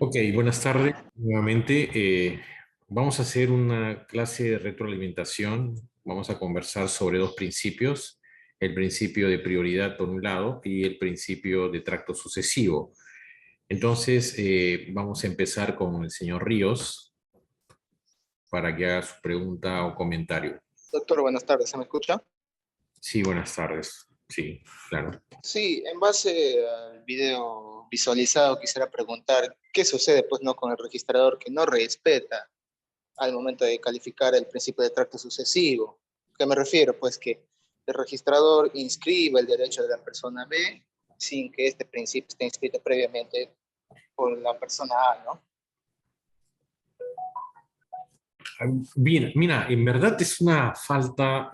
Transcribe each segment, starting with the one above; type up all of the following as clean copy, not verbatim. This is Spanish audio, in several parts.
Ok, buenas tardes. Nuevamente, vamos a hacer una clase de retroalimentación. Vamos a conversar sobre dos principios, el principio de prioridad por un lado y el principio de tracto sucesivo. Entonces, vamos a empezar con el señor Ríos para que haga su pregunta o comentario. Doctor, buenas tardes, ¿se me escucha? Sí, buenas tardes. Sí, claro. Sí, en base al video visualizado quisiera preguntar qué sucede pues no con el registrador que no respeta al momento de calificar el principio de tracto sucesivo. ¿A qué me refiero? Pues que el registrador inscribe el derecho de la persona B sin que este principio esté inscrito previamente por la persona A, ¿no? Bien, mira, en verdad es una falta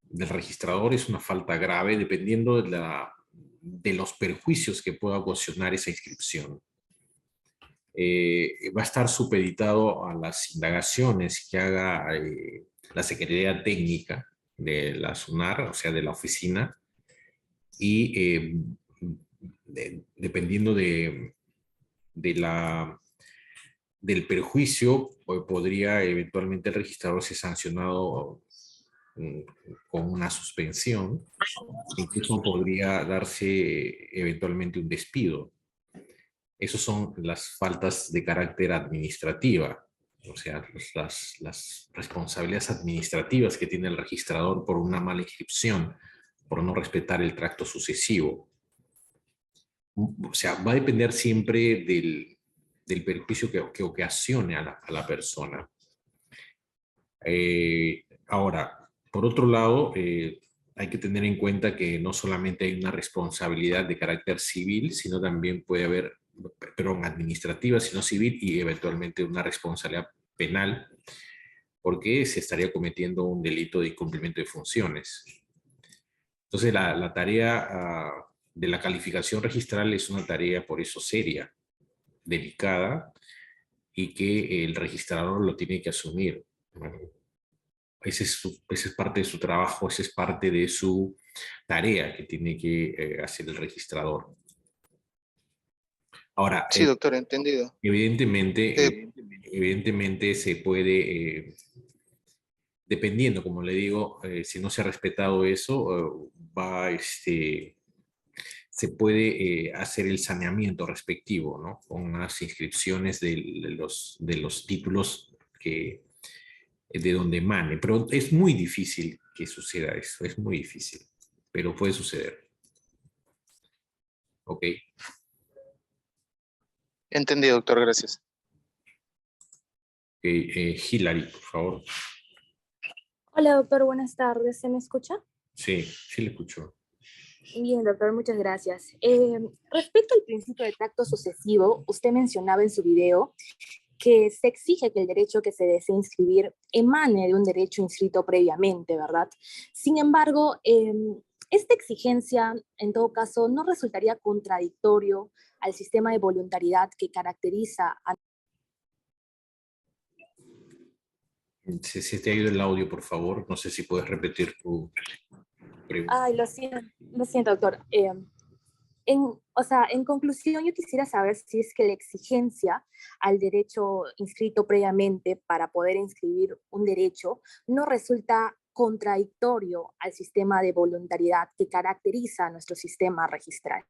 del registrador, es una falta grave dependiendo de los perjuicios que pueda ocasionar esa inscripción. Va a estar supeditado a las indagaciones que haga la Secretaría Técnica de la SUNAR, o sea, de la oficina, y dependiendo de del perjuicio, podría eventualmente el registrador ser sancionado mm, con una suspensión, incluso podría darse eventualmente un despido. Esas son las faltas de carácter administrativa, o sea, las responsabilidades administrativas que tiene el registrador por una mala inscripción, por no respetar el tracto sucesivo. O sea, va a depender siempre del perjuicio que ocasione a la persona. Ahora, por otro lado, hay que tener en cuenta que no solamente hay una responsabilidad de carácter civil, sino también puede haber, perdón, administrativa, sino civil y eventualmente una responsabilidad penal, porque se estaría cometiendo un delito de incumplimiento de funciones. Entonces, la tarea de la calificación registral es una tarea por eso seria, delicada, y que el registrador lo tiene que asumir. Bueno, ese es parte de su trabajo, esa es parte de su tarea que tiene que hacer el registrador. Ahora, Sí, doctor, entendido. evidentemente, Eh, evidentemente se puede, dependiendo, como le digo, si no se ha respetado eso, se puede hacer el saneamiento respectivo, ¿no? Con las inscripciones de los títulos de donde emane. Pero es muy difícil que suceda eso, es muy difícil, pero puede suceder. ¿Ok? Entendido, doctor, gracias. Hilary, por favor. Hola, doctor, buenas tardes. ¿Se me escucha? Sí, sí le escucho. Bien, doctor, muchas gracias. Respecto al principio de tacto sucesivo, usted mencionaba en su video que se exige que el derecho que se desee inscribir emane de un derecho inscrito previamente, ¿verdad? Sin embargo, esta exigencia, en todo caso, no resultaría contradictorio al sistema de voluntariedad que caracteriza a... Se te ha ido el audio, por favor. No sé si puedes repetir tu pregunta. Ay, lo siento, doctor. O sea, en conclusión, yo quisiera saber si es que la exigencia al derecho inscrito previamente para poder inscribir un derecho no resulta contradictorio al sistema de voluntariedad que caracteriza nuestro sistema registral.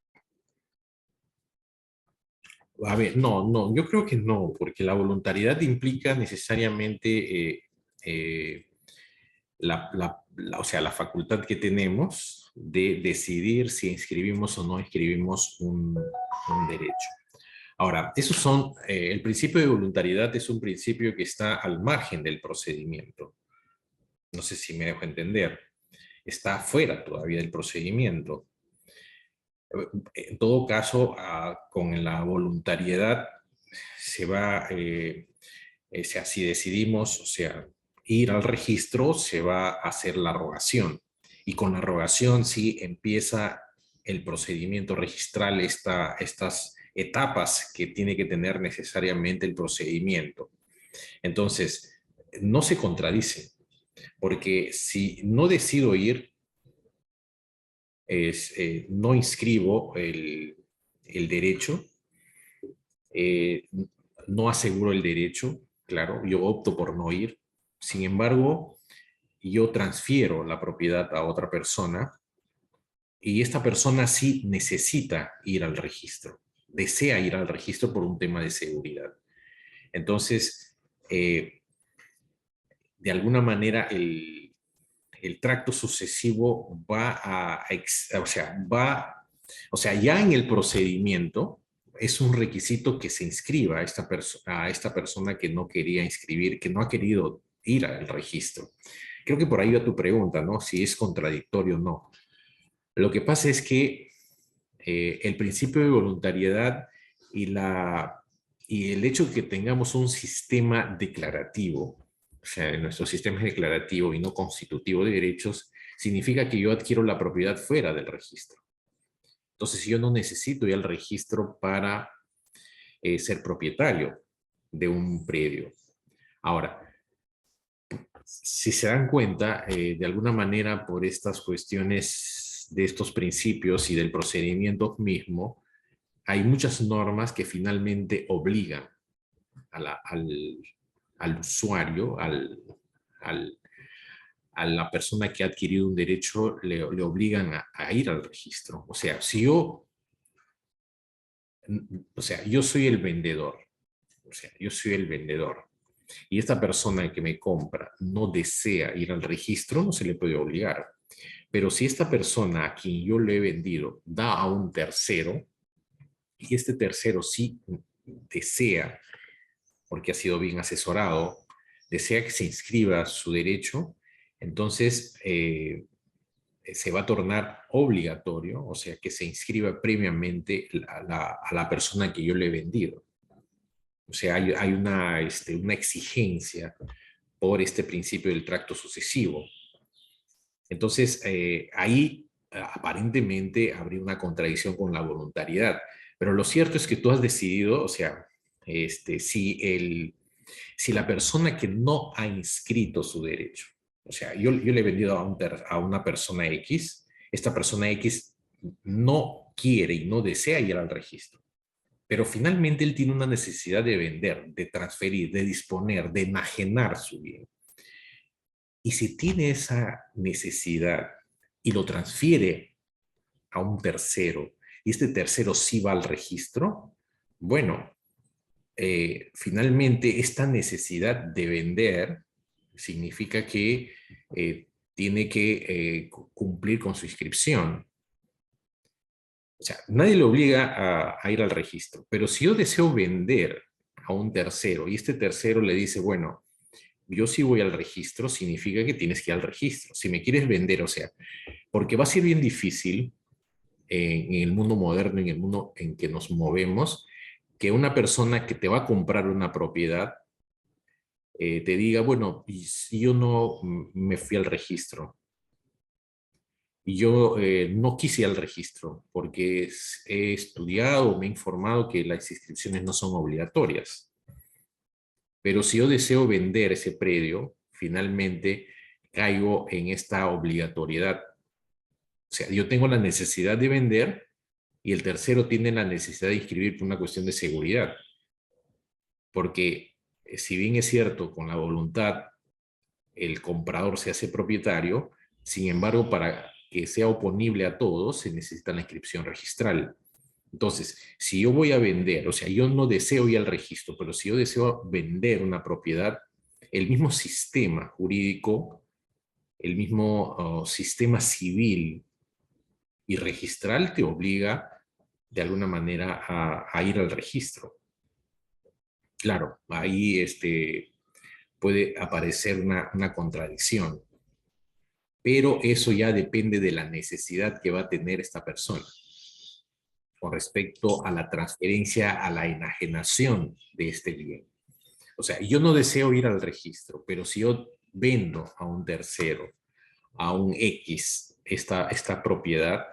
A ver, no, yo creo que no, porque la voluntariedad implica necesariamente o sea, la facultad que tenemos de decidir si inscribimos o no inscribimos un derecho. Ahora, el principio de voluntariedad es un principio que está al margen del procedimiento. No sé si me dejo entender. Está fuera todavía del procedimiento. En todo caso, con la voluntariedad se va, sea, si decidimos, o sea, ir al registro, se va a hacer la rogación. Y con la rogación sí empieza el procedimiento registral, estas etapas que tiene que tener necesariamente el procedimiento. Entonces, no se contradice, porque si no decido ir, no inscribo el derecho, no aseguro el derecho, claro, yo opto por no ir. Sin embargo, yo transfiero la propiedad a otra persona y esta persona sí necesita ir al registro, desea ir al registro por un tema de seguridad. Entonces, de alguna manera, el tracto sucesivo o sea, ya en el procedimiento es un requisito que se inscriba a esta persona que no quería inscribir, que no ha querido ir al registro. Creo que por ahí va tu pregunta, ¿no? Si es contradictorio o no. Lo que pasa es que el principio de voluntariedad y el hecho de que tengamos un sistema declarativo, o sea, nuestro sistema es declarativo y no constitutivo de derechos, significa que yo adquiero la propiedad fuera del registro. Entonces, yo no necesito ir al registro para ser propietario de un predio. Ahora, si se dan cuenta, de alguna manera, por estas cuestiones de estos principios y del procedimiento mismo, hay muchas normas que finalmente obligan al usuario, a la persona que ha adquirido un derecho, le obligan a ir al registro. O sea, yo soy el vendedor, yo soy el vendedor, y esta persona que me compra no desea ir al registro, no se le puede obligar. Pero si esta persona a quien yo le he vendido da a un tercero, y este tercero sí desea, porque ha sido bien asesorado, desea que se inscriba su derecho, entonces se va a tornar obligatorio, o sea, que se inscriba previamente a la persona que yo le he vendido. O sea, hay una exigencia por este principio del tracto sucesivo. Entonces, ahí aparentemente habría una contradicción con la voluntariedad. Pero lo cierto es que tú has decidido, o sea, si la persona que no ha inscrito su derecho, o sea, yo le he vendido a una persona X, esta persona X no quiere y no desea ir al registro, pero finalmente él tiene una necesidad de vender, de transferir, de disponer, de enajenar su bien. Y si tiene esa necesidad y lo transfiere a un tercero, y este tercero sí va al registro, bueno, finalmente esta necesidad de vender significa que tiene que cumplir con su inscripción. O sea, nadie le obliga a ir al registro, pero si yo deseo vender a un tercero y este tercero le dice, bueno, yo sí voy al registro, significa que tienes que ir al registro. Si me quieres vender, o sea, porque va a ser bien difícil en el mundo moderno, en el mundo en que nos movemos, que una persona que te va a comprar una propiedad te diga, bueno, y si yo no me fui al registro, y yo no quise ir al registro porque he estudiado, me he informado que las inscripciones no son obligatorias. Pero si yo deseo vender ese predio, finalmente caigo en esta obligatoriedad. O sea, yo tengo la necesidad de vender y el tercero tiene la necesidad de inscribir por una cuestión de seguridad. Porque si bien es cierto, con la voluntad el comprador se hace propietario, sin embargo, para que sea oponible a todos, se necesita la inscripción registral. Entonces, si yo voy a vender, o sea, yo no deseo ir al registro, pero si yo deseo vender una propiedad, el mismo sistema jurídico, el mismo sistema civil y registral te obliga de alguna manera a ir al registro. Claro, ahí puede aparecer una contradicción, pero eso ya depende de la necesidad que va a tener esta persona con respecto a la transferencia, a la enajenación de este bien. O sea, yo no deseo ir al registro, pero si yo vendo a un tercero, a un X, esta propiedad,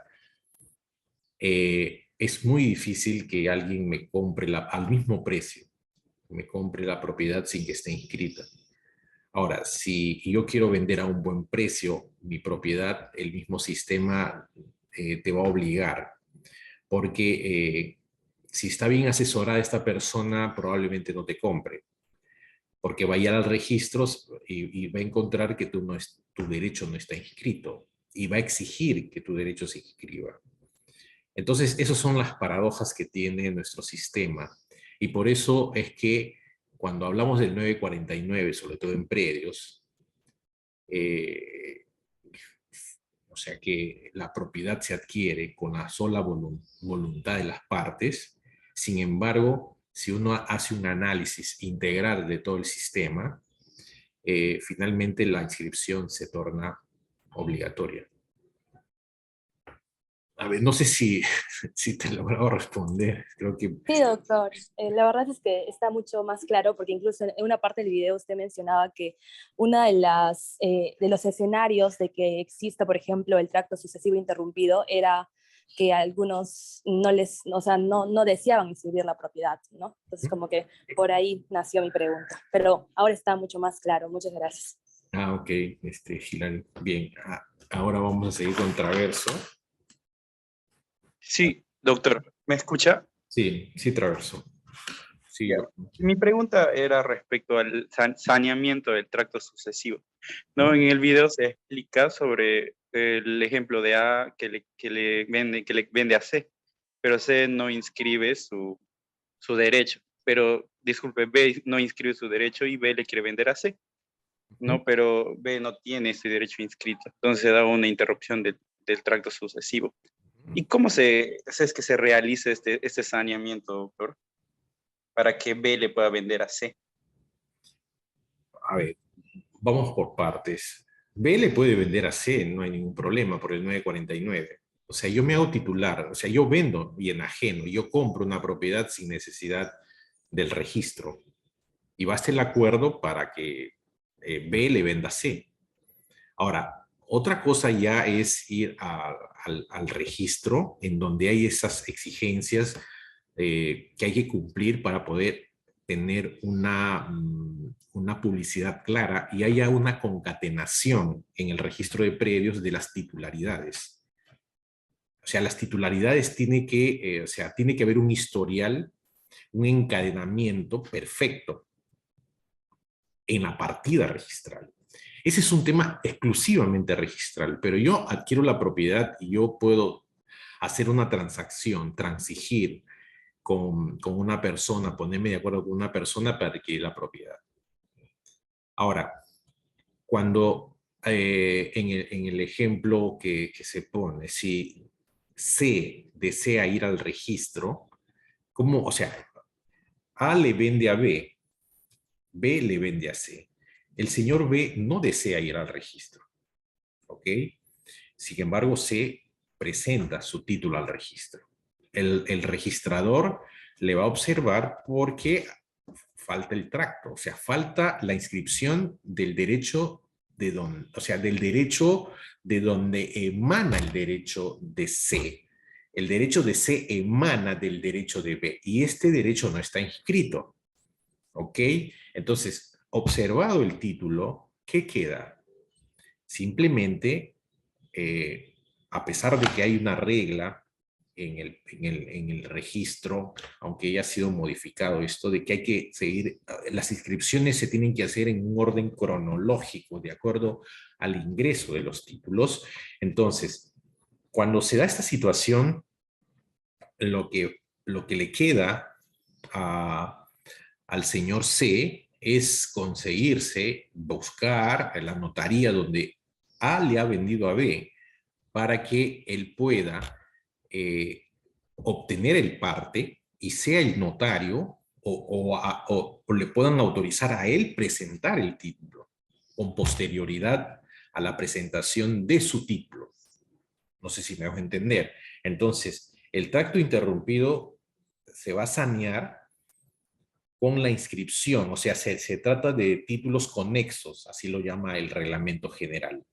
es muy difícil que alguien me compre al mismo precio, me compre la propiedad sin que esté inscrita. Ahora, si yo quiero vender a un buen precio mi propiedad, el mismo sistema te va a obligar, porque si está bien asesorada esta persona, probablemente no te compre, porque va a ir al registro y va a encontrar que tu derecho no está inscrito y va a exigir que tu derecho se inscriba. Entonces, esas son las paradojas que tiene nuestro sistema. Y por eso es que cuando hablamos del 949, sobre todo en predios, eh, o sea que la propiedad se adquiere con la sola voluntad de las partes. Sin embargo, si uno hace un análisis integral de todo el sistema, finalmente la inscripción se torna obligatoria. A ver, no sé si, si te he logrado responder. Creo que... Sí, doctor. La verdad es que está mucho más claro porque incluso en una parte del video usted mencionaba que una de los escenarios de que exista, por ejemplo, el tracto sucesivo interrumpido era que algunos no deseaban inscribir la propiedad, ¿no? Entonces como que por ahí nació mi pregunta. Pero ahora está mucho más claro. Muchas gracias. Ok, Hilary. Bien, ahora vamos a seguir con Traverso. Sí, doctor, ¿me escucha? Sí, sí, Traverso. Sí, Ya. Mi pregunta era respecto al saneamiento del tracto sucesivo. ¿No? En el video se explica sobre el ejemplo de A que le vende a C, pero C no inscribe su derecho. Pero, disculpe, B no inscribe su derecho y B le quiere vender a C, ¿no? Pero B no tiene ese derecho inscrito. Entonces se da una interrupción del tracto sucesivo. ¿Y cómo es que se realiza este saneamiento, doctor? Para que B le pueda vender a C. A ver, vamos por partes. B le puede vender a C, no hay ningún problema por el 949. O sea, yo me hago titular, o sea, yo vendo bien ajeno, yo compro una propiedad sin necesidad del registro. Y basta el acuerdo para que B le venda a C. Ahora, otra cosa ya es ir al registro en donde hay esas exigencias que hay que cumplir para poder tener una publicidad clara y haya una concatenación en el registro de predios de las titularidades. O sea, las titularidades tiene que haber un historial, un encadenamiento perfecto en la partida registral. Ese es un tema exclusivamente registral, pero yo adquiero la propiedad y yo puedo hacer una transacción, transigir con una persona, ponerme de acuerdo con una persona para adquirir la propiedad. Ahora, cuando en el ejemplo que se pone, si C desea ir al registro, ¿cómo? O sea, A le vende a B, B le vende a C. El señor B no desea ir al registro, ¿ok? Sin embargo, C presenta su título al registro. El registrador le va a observar porque falta el tracto, o sea, falta la inscripción del derecho del derecho de donde emana el derecho de C. El derecho de C emana del derecho de B y este derecho no está inscrito, ¿ok? Entonces, observado el título, ¿qué queda? Simplemente, a pesar de que hay una regla en el registro, aunque ya ha sido modificado esto, de que hay que seguir, las inscripciones se tienen que hacer en un orden cronológico, de acuerdo al ingreso de los títulos. Entonces, cuando se da esta situación, lo que le queda al señor C es conseguirse, buscar en la notaría donde A le ha vendido a B para que él pueda obtener el parte y sea el notario o le puedan autorizar a él presentar el título con posterioridad a la presentación de su título. No sé si me vas a entender. Entonces, el tracto interrumpido se va a sanear con la inscripción, o sea, se trata de títulos conexos, así lo llama el reglamento general,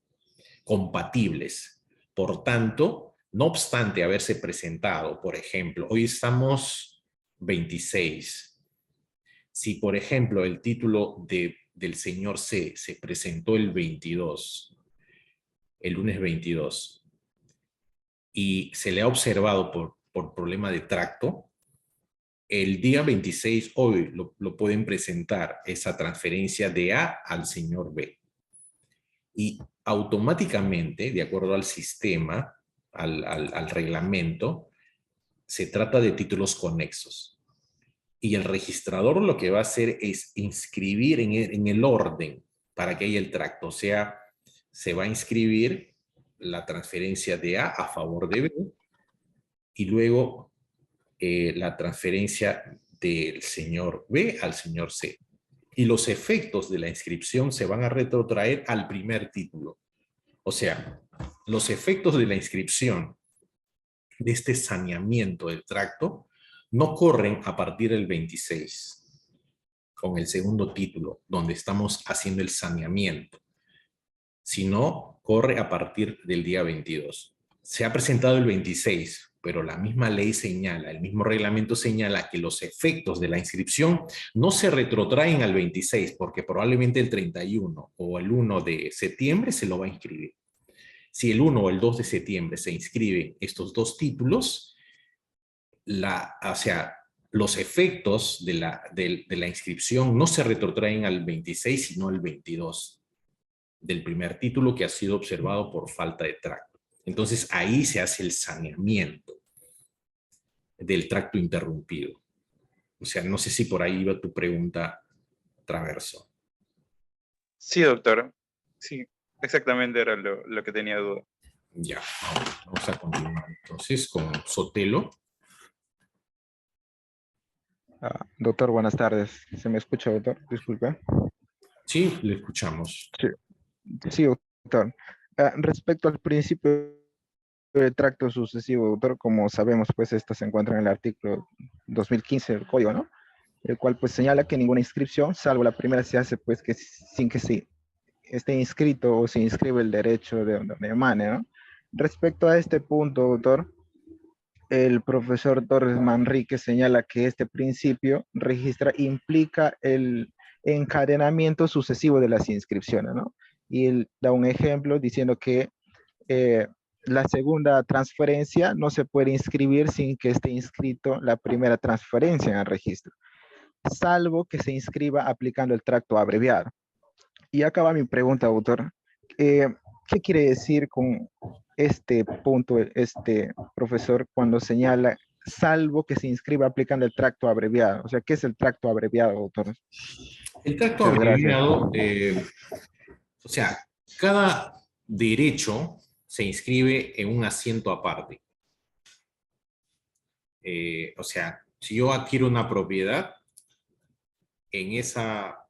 compatibles. Por tanto, no obstante haberse presentado, por ejemplo, hoy estamos 26. Si, por ejemplo, el título del señor C se presentó el 22, el lunes 22, y se le ha observado por problema de tracto, el día 26, hoy, lo pueden presentar, esa transferencia de A al señor B. Y automáticamente, de acuerdo al sistema, al reglamento, se trata de títulos conexos. Y el registrador lo que va a hacer es inscribir en el orden para que haya el tracto. O sea, se va a inscribir la transferencia de A favor de B y luego la transferencia del señor B al señor C. Y los efectos de la inscripción se van a retrotraer al primer título. O sea, los efectos de la inscripción de este saneamiento del tracto no corren a partir del 26, con el segundo título, donde estamos haciendo el saneamiento, sino corre a partir del día 22. Se ha presentado el 26, pero la misma ley señala, el mismo reglamento señala que los efectos de la inscripción no se retrotraen al 26, porque probablemente el 31 o el 1 de septiembre se lo va a inscribir. Si el 1 o el 2 de septiembre se inscriben estos dos títulos, o sea, los efectos de la inscripción no se retrotraen al 26, sino al 22 del primer título que ha sido observado por falta de tracto. Entonces, ahí se hace el saneamiento del tracto interrumpido. O sea, no sé si por ahí iba tu pregunta, Traverso. Sí, doctor. Sí, exactamente era lo que tenía duda. Ya, vamos a continuar entonces con Sotelo. Doctor, buenas tardes. ¿Se me escucha, doctor? Disculpe. Sí, le escuchamos. Sí, doctor. Respecto al principio de tracto sucesivo, doctor, como sabemos, pues esto se encuentra en el artículo 2015 del Código, ¿no? El cual pues señala que ninguna inscripción, salvo la primera, se hace pues que sin que se esté inscrito o se inscribe el derecho de donde emane, ¿no? Respecto a este punto, doctor, el profesor Torres Manrique señala que este principio implica el encadenamiento sucesivo de las inscripciones, ¿no? Y él da un ejemplo diciendo que la segunda transferencia no se puede inscribir sin que esté inscrito la primera transferencia en el registro, salvo que se inscriba aplicando el tracto abreviado. Y acaba mi pregunta, autor. ¿Qué quiere decir con este punto, este profesor, cuando señala salvo que se inscriba aplicando el tracto abreviado? O sea, ¿qué es el tracto abreviado, doctor? El tracto Muchas abreviado, o sea, cada derecho se inscribe en un asiento aparte. O sea, si yo adquiero una propiedad, en esa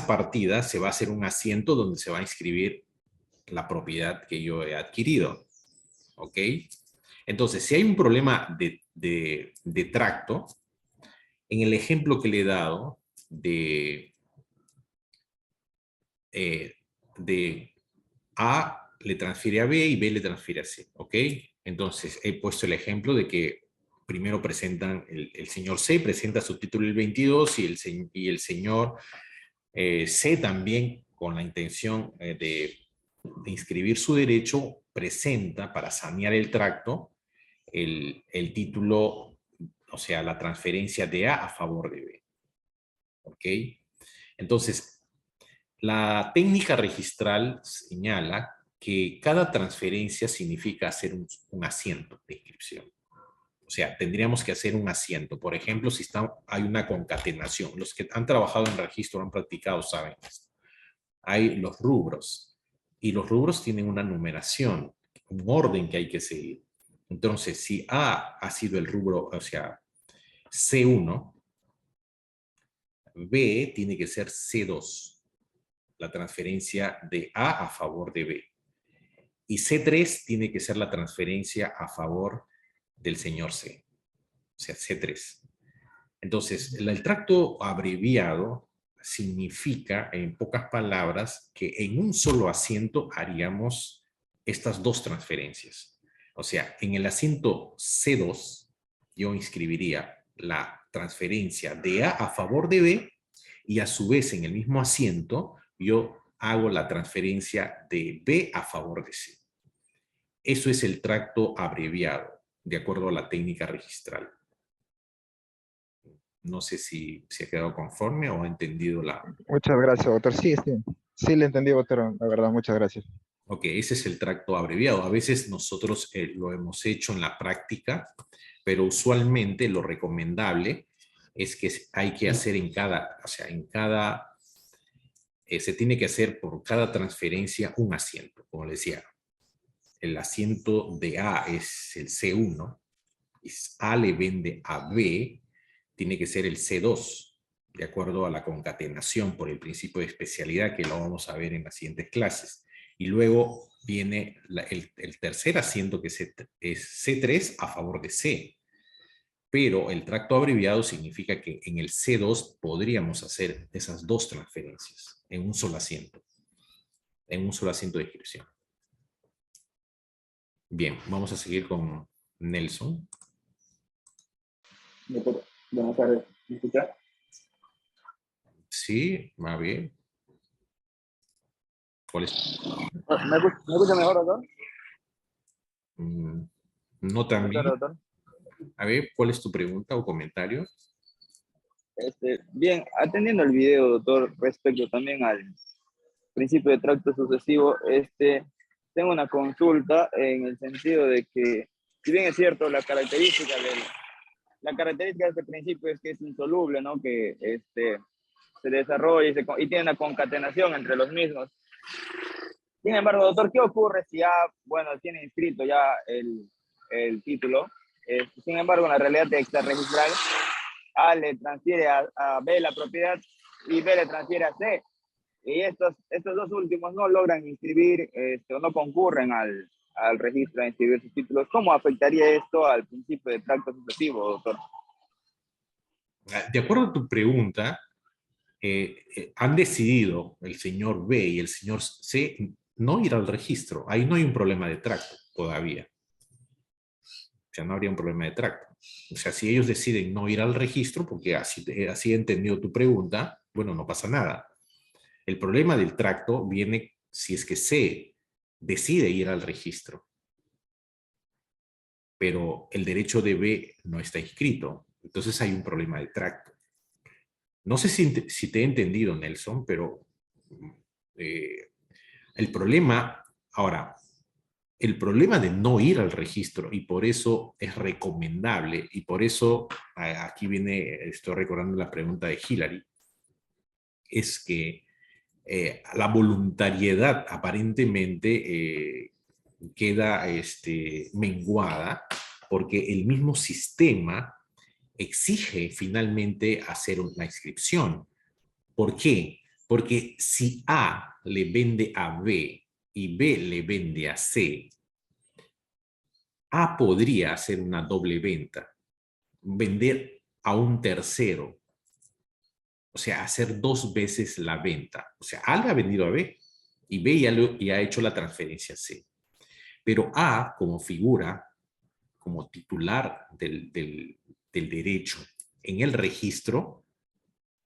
partida se va a hacer un asiento donde se va a inscribir la propiedad que yo he adquirido. ¿Ok? Entonces, si hay un problema de tracto, en el ejemplo que le he dado de A le transfiere a B y B le transfiere a C. ¿Ok? Entonces, he puesto el ejemplo de que primero presentan, el señor C presenta su título el 22 y el señor C también, con la intención de inscribir su derecho, presenta para sanear el tracto el título, o sea, la transferencia de A favor de B. ¿Ok? Entonces, la técnica registral señala que cada transferencia significa hacer un asiento de inscripción. O sea, tendríamos que hacer un asiento. Por ejemplo, si hay una concatenación. Los que han trabajado en registro, han practicado, saben esto. Hay los rubros. Y los rubros tienen una numeración, un orden que hay que seguir. Entonces, si A ha sido el rubro, o sea, C1, B tiene que ser C2, la transferencia de A favor de B. Y C3 tiene que ser la transferencia a favor del señor C. O sea, C3. Entonces, el tracto abreviado significa, en pocas palabras, que en un solo asiento haríamos estas dos transferencias. O sea, en el asiento C2, yo inscribiría la transferencia de A favor de B y a su vez en el mismo asiento yo hago la transferencia de B a favor de C. Eso es el tracto abreviado. de acuerdo a la técnica registral. No sé si se ha quedado conforme o ha entendido la... Muchas gracias, doctor. Sí, sí. Sí, le entendí, doctor. La verdad, muchas gracias. Ok, ese es el tracto abreviado. A veces nosotros lo hemos hecho en la práctica, pero usualmente lo recomendable es que hay que hacer en cada, o sea, en cada, se tiene que hacer por cada transferencia un asiento. Como le decía, el asiento de A es el C1, y A le vende a B, tiene que ser el C2, de acuerdo a la concatenación por el principio de especialidad que lo vamos a ver en las siguientes clases. Y luego viene el tercer asiento que es C3 a favor de C. Pero el tracto abreviado significa que en el C2 podríamos hacer esas dos transferencias en un solo asiento de inscripción. Bien, vamos a seguir con Nelson. Buenas tardes. ¿Me escucha? Sí, va bien. ¿Cuál es? ¿Me escucha mejor, doctor? No tan bien. Doctor. A ver, ¿cuál es tu pregunta o comentario? Bien, atendiendo el video, doctor, respecto también al principio de tracto sucesivo, tengo una consulta en el sentido de que, si bien es cierto, la característica de este principio es que es insoluble, ¿no? Que se desarrolla y tiene una concatenación entre los mismos. Sin embargo, doctor, ¿qué ocurre si A, bueno, tiene inscrito ya el título? Sin embargo, en la realidad extrarregistral, A le transfiere a B la propiedad y B le transfiere a C. Y estos dos últimos no logran inscribir o no concurren al registro de inscribir sus títulos. ¿Cómo afectaría esto al principio de tracto sucesivo, doctor? De acuerdo a tu pregunta, han decidido el señor B y el señor C no ir al registro. Ahí no hay un problema de tracto todavía. O sea, no habría un problema de tracto. O sea, si ellos deciden no ir al registro, porque así he entendido tu pregunta, bueno, no pasa nada. El problema del tracto viene si es que C decide ir al registro, pero el derecho de B no está inscrito. Entonces hay un problema de tracto. No sé si te he entendido, Nelson, pero el problema, ahora, el problema de no ir al registro, y por eso es recomendable, y por eso aquí viene, estoy recordando la pregunta de Hillary, es que la voluntariedad aparentemente queda menguada porque el mismo sistema exige finalmente hacer una inscripción. ¿Por qué? Porque si A le vende a B y B le vende a C, A podría hacer una doble venta, vender a un tercero, o sea, hacer dos veces la venta. O sea, A le ha vendido a B y B ya ha hecho la transferencia a C. Pero A, como figura, como titular del derecho en el registro,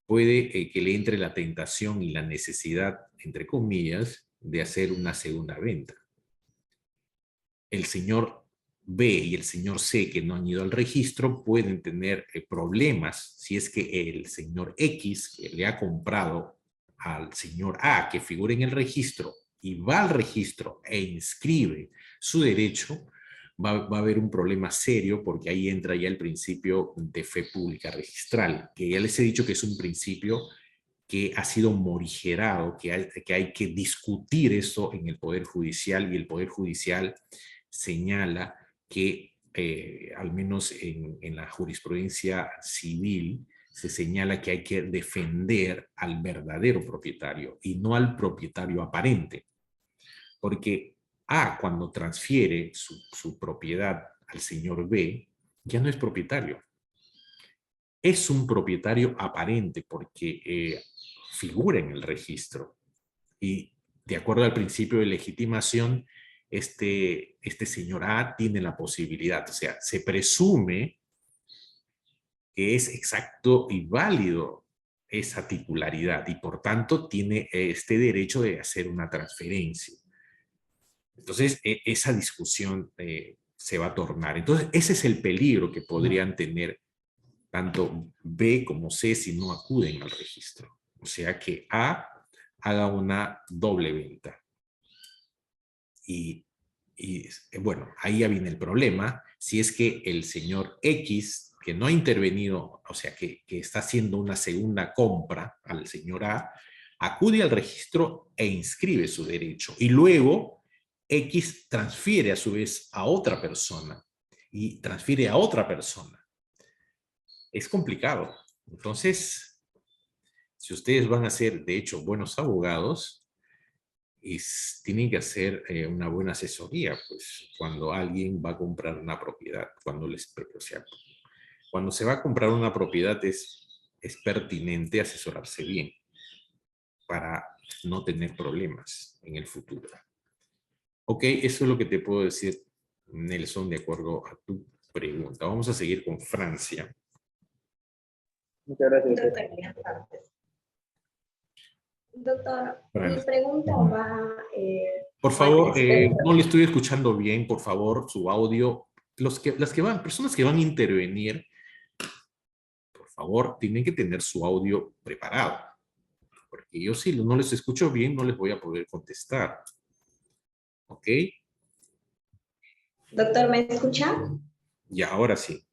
puede que le entre la tentación y la necesidad, entre comillas, de hacer una segunda venta. El señor B y el señor C, que no han ido al registro, pueden tener problemas si es que el señor X, que le ha comprado al señor A, que figura en el registro, y va al registro e inscribe su derecho, va a haber un problema serio porque ahí entra ya el principio de fe pública registral, que ya les he dicho que es un principio que ha sido morigerado, que hay que discutir eso en el Poder Judicial, y el Poder Judicial señala que, al menos en la jurisprudencia civil, se señala que hay que defender al verdadero propietario y no al propietario aparente. Porque A, cuando transfiere su propiedad al señor B, ya no es propietario. Es un propietario aparente porque figura en el registro. Y de acuerdo al principio de legitimación, este señor A tiene la posibilidad, o sea, se presume que es exacto y válido esa titularidad y por tanto tiene este derecho de hacer una transferencia. Entonces, esa discusión se va a tornar. Entonces, ese es el peligro que podrían tener tanto B como C si no acuden al registro. O sea, que A haga una doble venta. Y bueno, ahí ya viene el problema. Si es que el señor X, que no ha intervenido, o sea, que está haciendo una segunda compra al señor A, acude al registro e inscribe su derecho. Y luego X transfiere a su vez a otra persona y transfiere a otra persona. Es complicado. Entonces, si ustedes van a ser, de hecho, buenos abogados, tienen que hacer una buena asesoría, pues, cuando alguien va a comprar una propiedad, o sea, cuando se va a comprar una propiedad es pertinente asesorarse bien para no tener problemas en el futuro. Ok, eso es lo que te puedo decir, Nelson, de acuerdo a tu pregunta. Vamos a seguir con Francia. Muchas gracias. Doctor, buenas tardes. Doctor, mi Francia. pregunta va... Por favor, no le estoy escuchando bien, por favor, su audio. Personas que van a intervenir, por favor, tienen que tener su audio preparado. Porque yo si no les escucho bien, no les voy a poder contestar. ¿Ok? Doctor, ¿me escucha? Ya, ahora sí.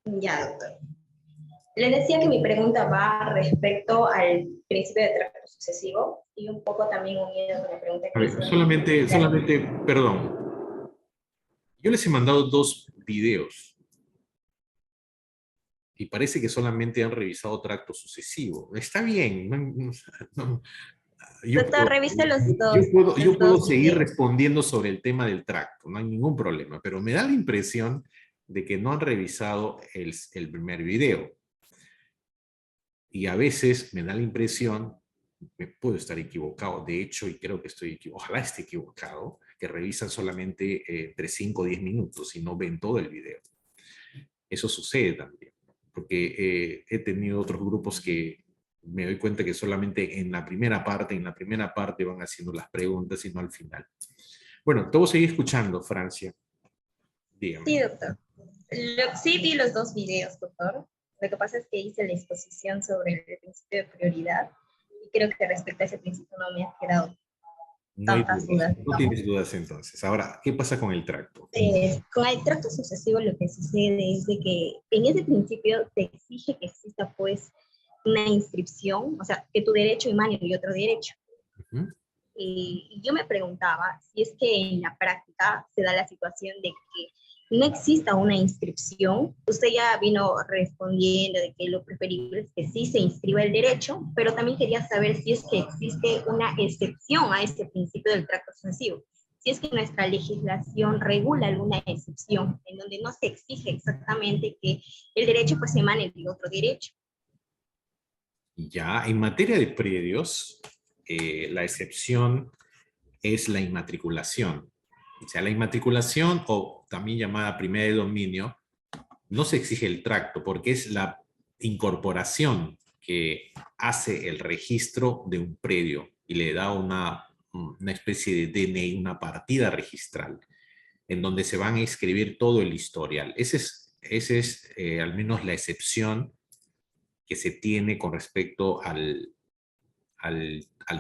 Ya, doctor. Le decía que mi pregunta va respecto al principio de tracto sucesivo y un poco también unido con la pregunta A que ver, hizo. solamente, perdón. Yo les he mandado 2 videos. Y parece que solamente han revisado tracto sucesivo. Está bien. Doctor, revise los yo puedo dos seguir videos. respondiendo sobre el tema del tracto, no hay ningún problema, pero me da la impresión de que no han revisado el primer video. Y a veces me da la impresión, me puedo estar equivocado, de hecho, y creo que estoy equivocado, ojalá esté equivocado, que revisan solamente entre 5 o 10 minutos y no ven todo el video. Eso sucede también, porque he tenido otros grupos que me doy cuenta que solamente en la primera parte van haciendo las preguntas y no al final. Bueno, te voy a seguir escuchando, Francia. Dígame. Sí, doctor. Sí vi los 2 videos, doctor. Lo que pasa es que hice la exposición sobre el principio de prioridad y creo que respecto a ese principio no me ha quedado No hay tantas dudas. dudas. No tienes dudas entonces. Ahora, ¿qué pasa con el tracto? Con el tracto sucesivo lo que sucede es de que en ese principio te exige que exista pues una inscripción, o sea, que tu derecho emane de otro derecho. Y yo me preguntaba si es que en la práctica se da la situación de que no exista una inscripción. Usted ya vino respondiendo de que lo preferible es que sí se inscriba el derecho, pero también quería saber si es que existe una excepción a este principio del tracto sucesivo. Si es que nuestra legislación regula alguna excepción en donde no se exige exactamente que el derecho pues emane de otro derecho. Ya, en materia de predios, la excepción es la inmatriculación. O sea, la inmatriculación, o también llamada primera de dominio, no se exige el tracto porque es la incorporación que hace el registro de un predio y le da una especie de DNI, una partida registral, en donde se van a inscribir todo el historial. Esa es al menos la excepción que se tiene con respecto al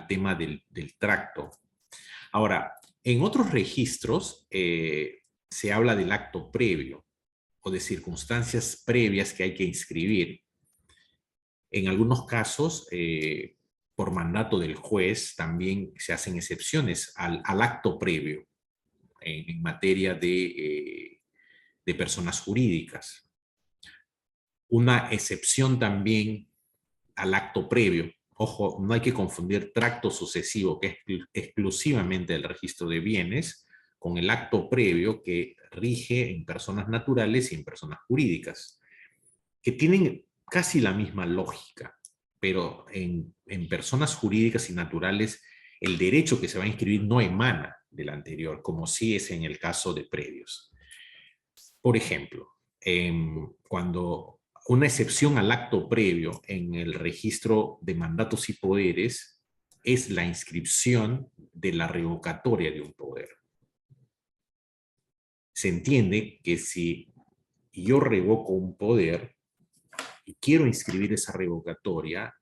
tema del tracto. Ahora, en otros registros se habla del acto previo o de circunstancias previas que hay que inscribir. En algunos casos, por mandato del juez, también se hacen excepciones al acto previo en materia de personas jurídicas. Una excepción también al acto previo. Ojo, no hay que confundir tracto sucesivo, que es exclusivamente el registro de bienes, con el acto previo que rige en personas naturales y en personas jurídicas, que tienen casi la misma lógica, pero en personas jurídicas y naturales el derecho que se va a inscribir no emana del anterior, como sí es en el caso de predios. Por ejemplo, cuando una excepción al acto previo en el registro de mandatos y poderes es la inscripción de la revocatoria de un poder. se entiende que si yo revoco un poder y quiero inscribir esa revocatoria,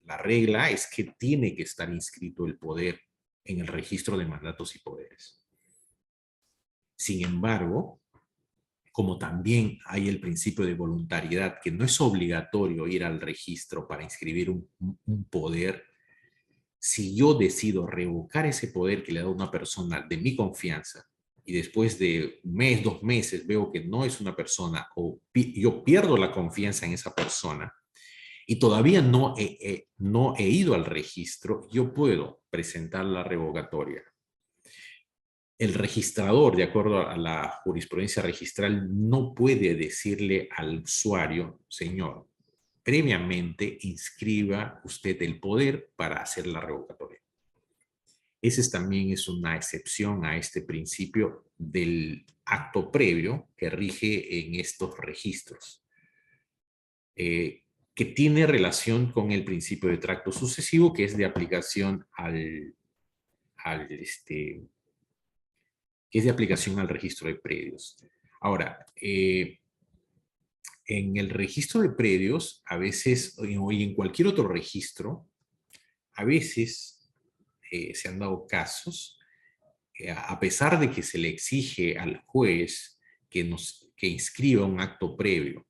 la regla es que tiene que estar inscrito el poder en el registro de mandatos y poderes. Sin embargo, como también hay el principio de voluntariedad, que no es obligatorio ir al registro para inscribir un poder, si yo decido revocar ese poder que le da una persona de mi confianza y después de un mes, 2 meses veo que no es una persona o yo pierdo la confianza en esa persona y todavía no he ido al registro, yo puedo presentar la revocatoria. El registrador, de acuerdo a la jurisprudencia registral, no puede decirle al usuario, señor, previamente inscriba usted el poder para hacer la revocatoria. Ese también es una excepción a este principio del acto previo que rige en estos registros, que tiene relación con el principio de tracto sucesivo, que es de aplicación al registro de predios. Ahora, en el registro de predios, a veces, y en cualquier otro registro, a veces se han dado casos, a pesar de que se le exige al juez que inscriba un acto previo,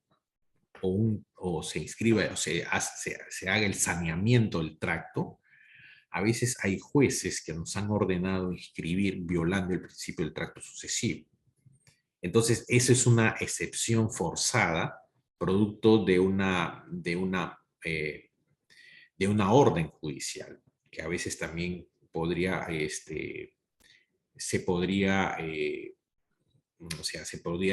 o se inscriba, o se haga el saneamiento del tracto, a veces hay jueces que nos han ordenado inscribir violando el principio del tracto sucesivo. Entonces, esa es una excepción forzada, producto de una orden judicial, que a veces también podría, se podría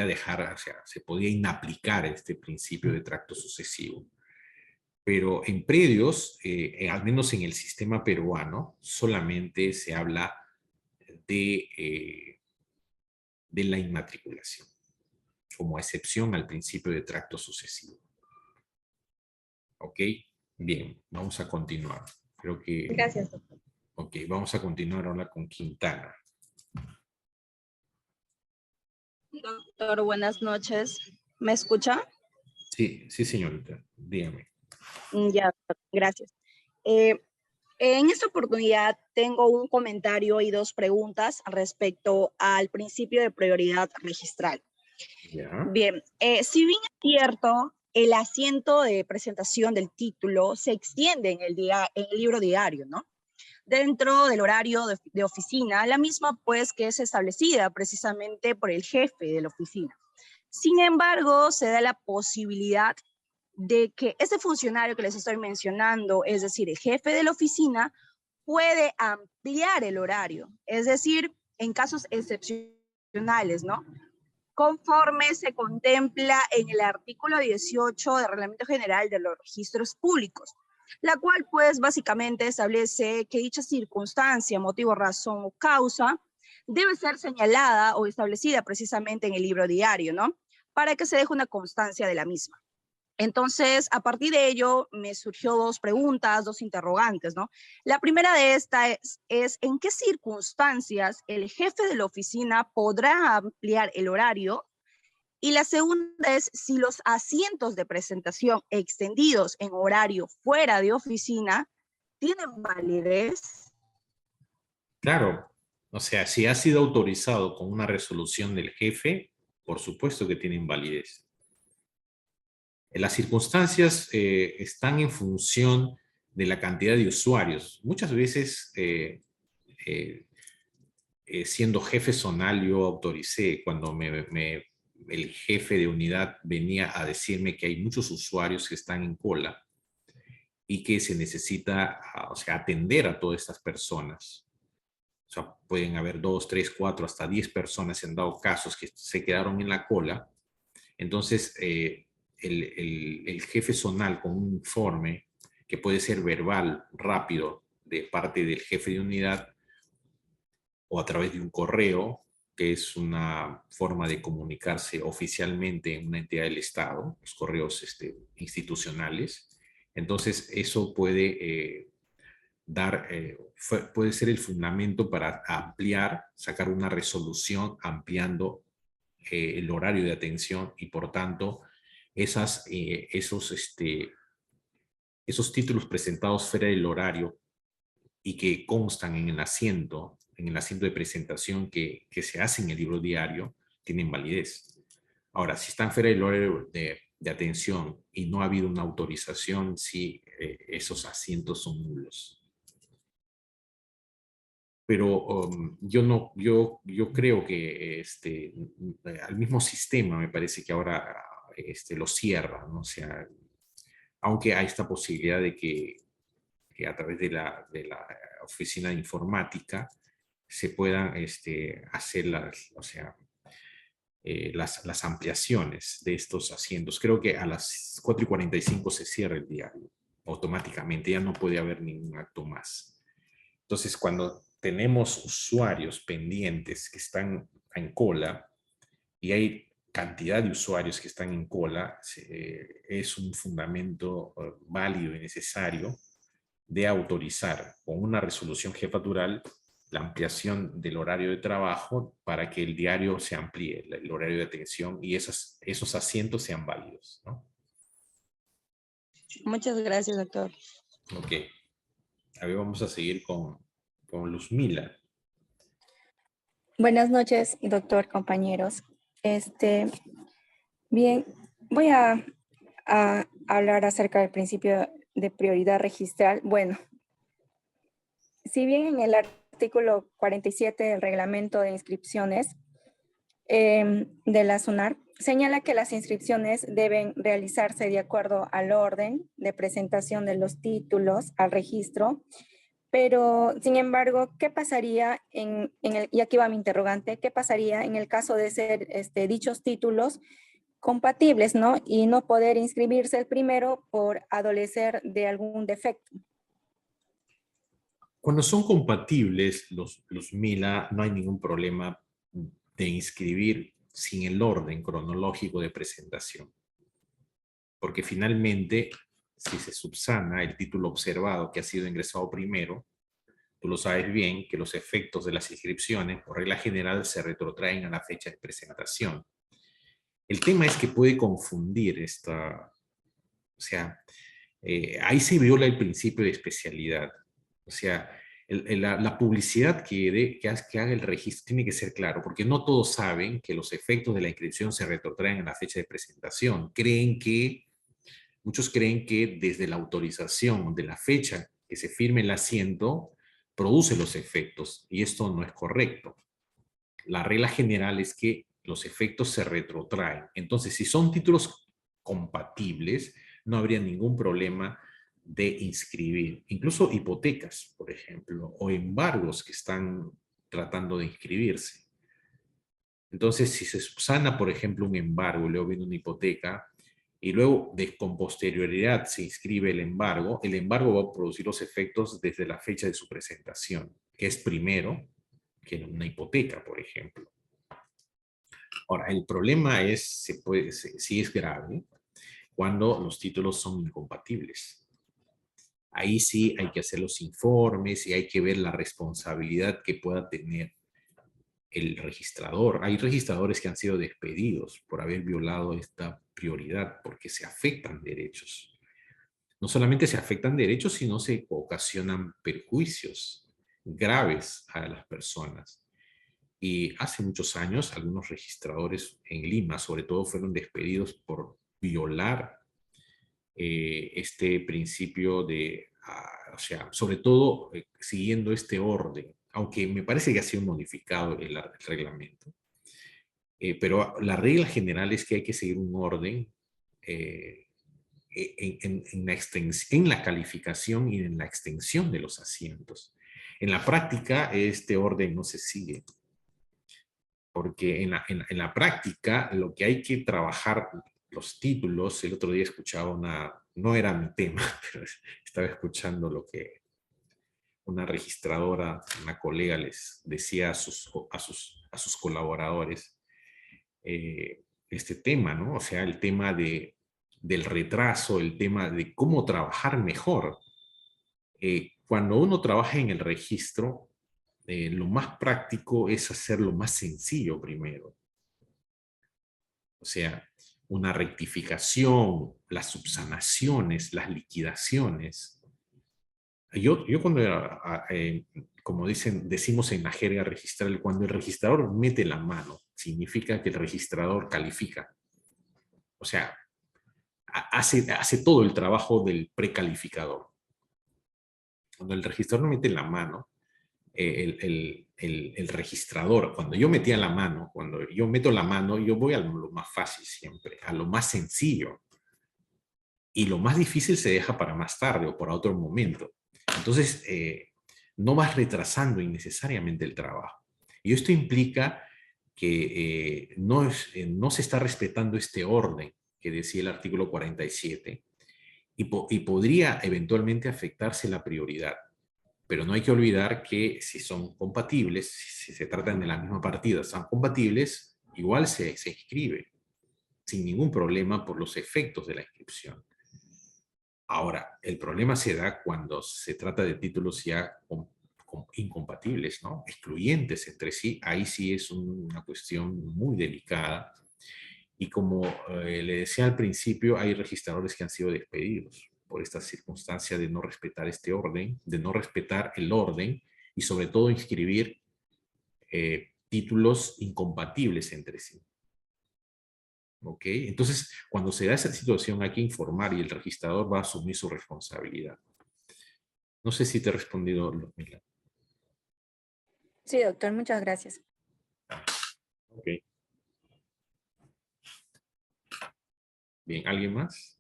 dejar, se podría inaplicar este principio de tracto sucesivo. Pero en predios, al menos en el sistema peruano, solamente se habla de la inmatriculación, como excepción al principio de tracto sucesivo. ¿Ok? Bien, vamos a continuar. Creo que... Gracias, doctor. Ok, vamos a continuar ahora con Quintana. Doctor, buenas noches. ¿Me escucha? Sí, sí, señorita. Dígame. Ya, gracias. En esta oportunidad tengo un comentario y 2 preguntas respecto al principio de prioridad registral. Ya. Bien, si bien es cierto, el asiento de presentación del título se extiende en el libro diario, ¿no? Dentro del horario de oficina, la misma pues que es establecida precisamente por el jefe de la oficina. Sin embargo, se da la posibilidad de que este funcionario que les estoy mencionando, es decir, el jefe de la oficina, puede ampliar el horario, es decir, en casos excepcionales, ¿no? Conforme se contempla en el artículo 18 del Reglamento General de los Registros Públicos, la cual pues básicamente establece que dicha circunstancia, motivo, razón o causa debe ser señalada o establecida precisamente en el libro diario, ¿no? Para que se deje una constancia de la misma. Entonces, a partir de ello, me surgió 2 preguntas, 2 interrogantes, ¿no? La primera de estas es ¿en qué circunstancias el jefe de la oficina podrá ampliar el horario? Y la segunda es si los asientos de presentación extendidos en horario fuera de oficina tienen validez. Claro, o sea, si ha sido autorizado con una resolución del jefe, por supuesto que tienen validez. Las circunstancias están en función de la cantidad de usuarios. Muchas veces, siendo jefe zonal, yo autoricé cuando el jefe de unidad venía a decirme que hay muchos usuarios que están en cola y que se necesita, o sea, atender a todas estas personas. O sea, pueden haber 2, 3, 4, hasta 10 personas en dado casos que se quedaron en la cola. Entonces, el jefe zonal con un informe que puede ser verbal, rápido, de parte del jefe de unidad o a través de un correo, que es una forma de comunicarse oficialmente en una entidad del Estado, los correos institucionales. Entonces, eso puede puede ser el fundamento para ampliar, sacar una resolución ampliando el horario de atención y por tanto esos títulos presentados fuera del horario y que constan en el asiento de presentación que se hace en el libro diario, tienen validez. Ahora, si están fuera del horario de atención y no ha habido una autorización, sí, esos asientos son nulos. Pero yo creo que al mismo sistema me parece que ahora lo cierra, ¿no? O sea, aunque hay esta posibilidad de que a través de la oficina de informática se puedan hacer las ampliaciones de estos asientos. Creo que a las 4:45 se cierra el diario automáticamente, ya no puede haber ningún acto más. Entonces, cuando tenemos usuarios pendientes que están en cola y hay cantidad de usuarios que están en cola, es un fundamento válido y necesario de autorizar con una resolución jefatural la ampliación del horario de trabajo para que el diario se amplíe, el horario de atención y esos asientos sean válidos, ¿no? Muchas gracias, doctor. Ok. A ver, vamos a seguir con Luzmila. Buenas noches, doctor, compañeros. Bien, voy a hablar acerca del principio de prioridad registral. Bueno, si bien en el artículo 47 del reglamento de inscripciones de la SUNAR señala que las inscripciones deben realizarse de acuerdo al orden de presentación de los títulos al registro. Pero, sin embargo, ¿qué pasaría y aquí va mi interrogante, qué pasaría en el caso de ser dichos títulos compatibles, ¿no? Y no poder inscribirse el primero por adolecer de algún defecto? Cuando son compatibles los MILA, no hay ningún problema de inscribir sin el orden cronológico de presentación. Porque finalmente, si se subsana el título observado que ha sido ingresado primero, tú lo sabes bien que los efectos de las inscripciones, por regla general, se retrotraen a la fecha de presentación. El tema es que puede confundir o sea, ahí se viola el principio de especialidad. O sea, la publicidad que haga el registro tiene que ser claro, porque no todos saben que los efectos de la inscripción se retrotraen a la fecha de presentación. Muchos creen que desde la autorización de la fecha que se firme el asiento, produce los efectos, y esto no es correcto. La regla general es que los efectos se retrotraen. Entonces, si son títulos compatibles, no habría ningún problema de inscribir. Incluso hipotecas, por ejemplo, o embargos que están tratando de inscribirse. Entonces, si se subsana, por ejemplo, un embargo y luego viene una hipoteca, y luego con posterioridad se inscribe el embargo va a producir los efectos desde la fecha de su presentación, que es primero que en una hipoteca, por ejemplo. Ahora, el problema es, si es grave, cuando los títulos son incompatibles. Ahí sí hay que hacer los informes y hay que ver la responsabilidad que pueda tener el registrador. Hay registradores que han sido despedidos por haber violado esta prioridad porque se afectan derechos. No solamente se afectan derechos, sino se ocasionan perjuicios graves a las personas. Y hace muchos años, algunos registradores en Lima, sobre todo, fueron despedidos por violar este principio o sea, sobre todo siguiendo este orden, aunque me parece que ha sido modificado el reglamento. Pero la regla general es que hay que seguir un orden en la calificación y en la extensión de los asientos. En la práctica, este orden no se sigue. Porque en la práctica, lo que hay que trabajar, los títulos, el otro día escuchaba no era mi tema, pero estaba escuchando lo que una registradora, una colega les decía a sus colaboradores, este tema, ¿no? O sea, el tema del retraso, el tema de cómo trabajar mejor Cuando uno trabaja en el registro, lo más práctico es hacerlo más sencillo primero. O sea, una rectificación, las subsanaciones, las liquidaciones. Yo cuando era, como decimos en la jerga registral, cuando el registrador mete la mano, significa que el registrador califica. O sea, hace todo el trabajo del precalificador. Cuando el registrador mete la mano, el registrador, cuando yo metía la mano, cuando yo meto la mano, yo voy a lo más fácil siempre, a lo más sencillo. Y lo más difícil se deja para más tarde o para otro momento. Entonces, no vas retrasando innecesariamente el trabajo. Y esto implica que no se está respetando este orden que decía el artículo 47 y podría eventualmente afectarse la prioridad. Pero no hay que olvidar que si son compatibles, si se tratan de la misma partida, son compatibles, igual se inscribe sin ningún problema por los efectos de la inscripción. Ahora, el problema se da cuando se trata de títulos ya incompatibles, ¿no? Excluyentes entre sí. Ahí sí es una cuestión muy delicada. Y como le decía al principio, hay registradores que han sido despedidos por esta circunstancia de no respetar este orden, de no respetar el orden y sobre todo inscribir títulos incompatibles entre sí. ¿Ok? Entonces, cuando se da esa situación hay que informar y el registrador va a asumir su responsabilidad. No sé si te he respondido, Ludmila. Sí, doctor, muchas gracias. Ok. Bien, ¿alguien más?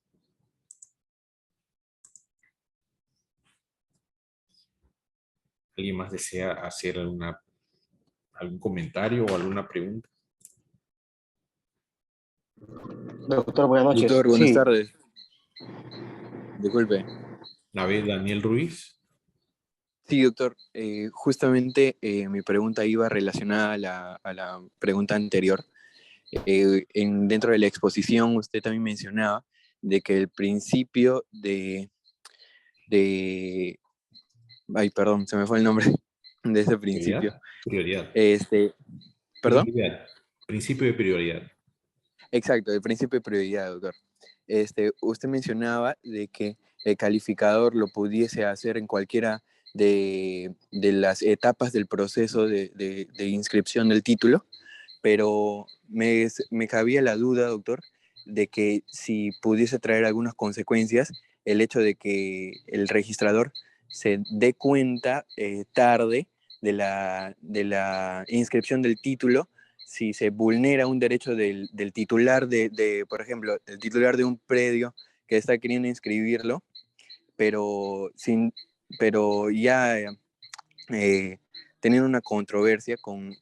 ¿Alguien más desea hacer algún comentario o alguna pregunta? Doctor, buenas noches. Doctor, buenas Sí. tardes. Disculpe. A ver, Daniel Ruiz. Sí, doctor. Justamente mi pregunta iba relacionada a la pregunta anterior. Dentro de la exposición usted también mencionaba de que el principio ay, perdón, se me fue el nombre de ese principio. Prioridad. ¿Perdón? Prioridad. Principio de prioridad. Exacto, el principio de prioridad, doctor. Usted mencionaba de que el calificador lo pudiese hacer en cualquiera de las etapas del proceso de inscripción del título, pero me cabía la duda, doctor, de que si pudiese traer algunas consecuencias el hecho de que el registrador se dé cuenta tarde de la inscripción del título, si se vulnera un derecho del titular por ejemplo, el titular de un predio que está queriendo inscribirlo, pero ya teniendo una controversia con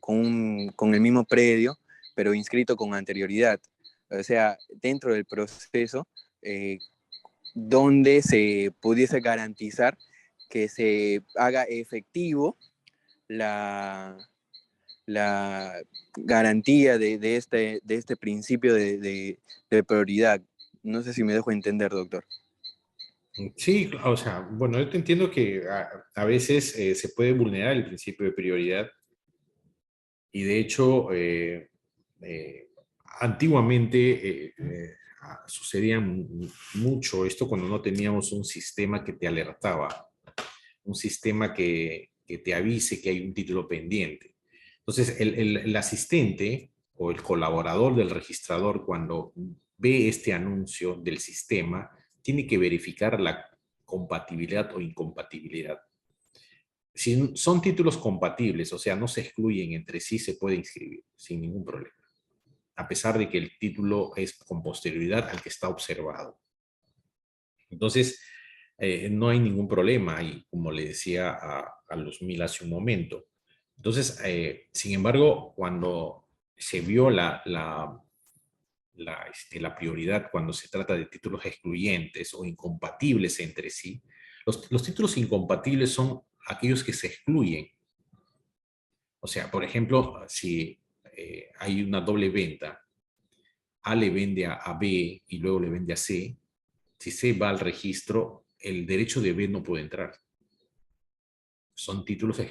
el mismo predio, pero inscrito con anterioridad. O sea, dentro del proceso, donde se pudiese garantizar que se haga efectivo la garantía de este principio de prioridad. No sé si me dejo entender, doctor. Sí, o sea, bueno, yo te entiendo que a veces se puede vulnerar el principio de prioridad y de hecho antiguamente sucedía mucho esto cuando no teníamos un sistema que te alertaba, un sistema que te avise que hay un título pendiente. Entonces, el asistente o el colaborador del registrador, cuando ve este anuncio del sistema, tiene que verificar la compatibilidad o incompatibilidad. Si son títulos compatibles, o sea, no se excluyen entre sí, se puede inscribir sin ningún problema, a pesar de que el título es con posterioridad al que está observado. Entonces, no hay ningún problema, y como le decía a Luzmila hace un momento. Entonces, sin embargo, cuando se vio la prioridad cuando se trata de títulos excluyentes o incompatibles entre sí, los títulos incompatibles son aquellos que se excluyen. O sea, por ejemplo, si hay una doble venta, A le vende a B y luego le vende a C, si C va al registro, el derecho de B no puede entrar. son títulos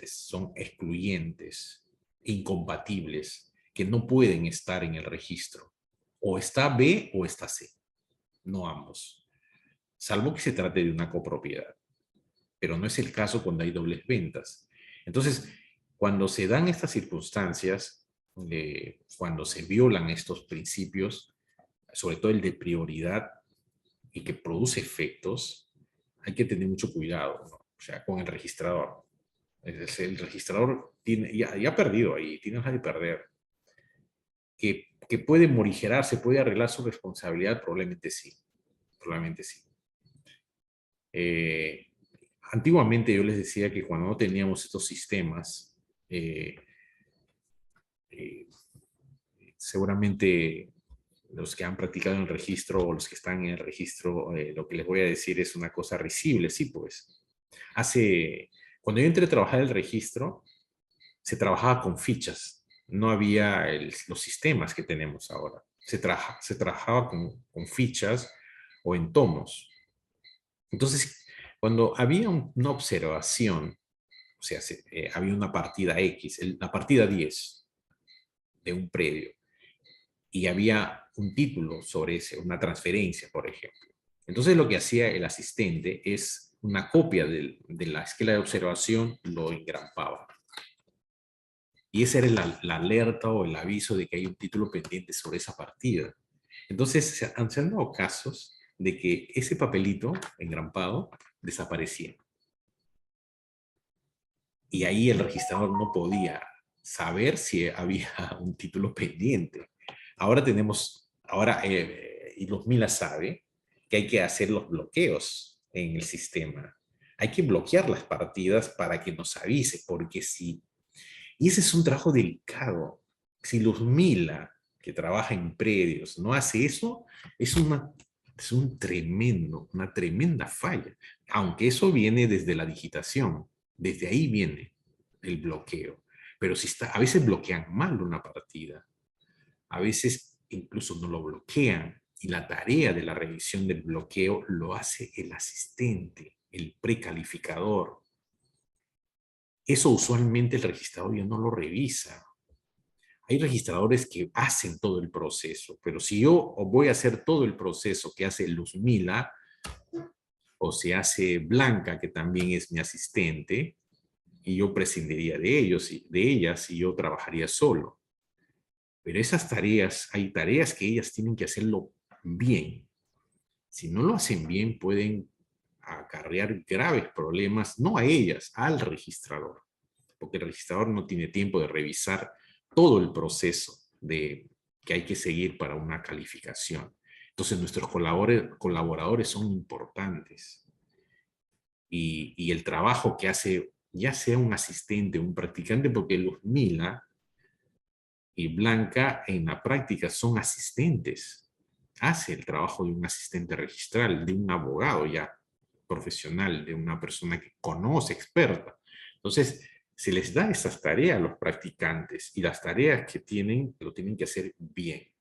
son excluyentes, incompatibles, que no pueden estar en el registro. O está B o está C, no ambos. Salvo que se trate de una copropiedad. Pero no es el caso cuando hay dobles ventas. Entonces, cuando se dan estas circunstancias, cuando se violan estos principios, sobre todo el de prioridad y que produce efectos, hay que tener mucho cuidado, ¿no? O sea, con el registrador. El registrador ya ha perdido ahí, tiene nada de perder. Que puede morigerarse, puede arreglar su responsabilidad, probablemente sí. Probablemente sí. Antiguamente yo les decía que cuando no teníamos estos sistemas, seguramente los que han practicado en el registro o los que están en el registro, lo que les voy a decir es una cosa risible, sí, pues. Cuando yo entré a trabajar en el registro, se trabajaba con fichas, no había los sistemas que tenemos ahora. Se trabajaba con fichas o en tomos. Entonces, cuando había una observación, o sea, había una partida X, la partida 10 de un predio, y había un título sobre ese, una transferencia, por ejemplo. Entonces lo que hacía el asistente es una copia de la esquela de observación, lo engrampaba. Y esa era la alerta o el aviso de que hay un título pendiente sobre esa partida. Entonces se han dado casos de que ese papelito engrampado desaparecía. Y ahí el registrador no podía saber si había un título pendiente. Ahora y los Mila sabe que hay que hacer los bloqueos en el sistema. Hay que bloquear las partidas para que nos avise, porque si... Y ese es un trabajo delicado. Si los Mila, que trabaja en predios, no hace eso, es una tremenda falla. Aunque eso viene desde la digitación. Desde ahí viene el bloqueo. Pero a veces bloquean mal una partida. A veces incluso no lo bloquean. Y la tarea de la revisión del bloqueo lo hace el asistente, el precalificador. Eso usualmente el registrador ya no lo revisa. Hay registradores que hacen todo el proceso, pero si yo voy a hacer todo el proceso que hace Luzmila, o se hace Blanca, que también es mi asistente, y yo prescindiría de ellas y yo trabajaría solo. Pero esas tareas, hay tareas que ellas tienen que hacerlo bien. Si no lo hacen bien, pueden acarrear graves problemas, no a ellas, al registrador, porque el registrador no tiene tiempo de revisar todo el proceso que hay que seguir para una calificación. Entonces nuestros colaboradores son importantes. Y el trabajo que hace, ya sea un asistente, un practicante, porque Luzmila y Blanca en la práctica son asistentes. Hace el trabajo de un asistente registral, de un abogado ya profesional, de una persona que conoce, experta. Entonces, se les da esas tareas a los practicantes y las tareas que tienen, lo tienen que hacer bien.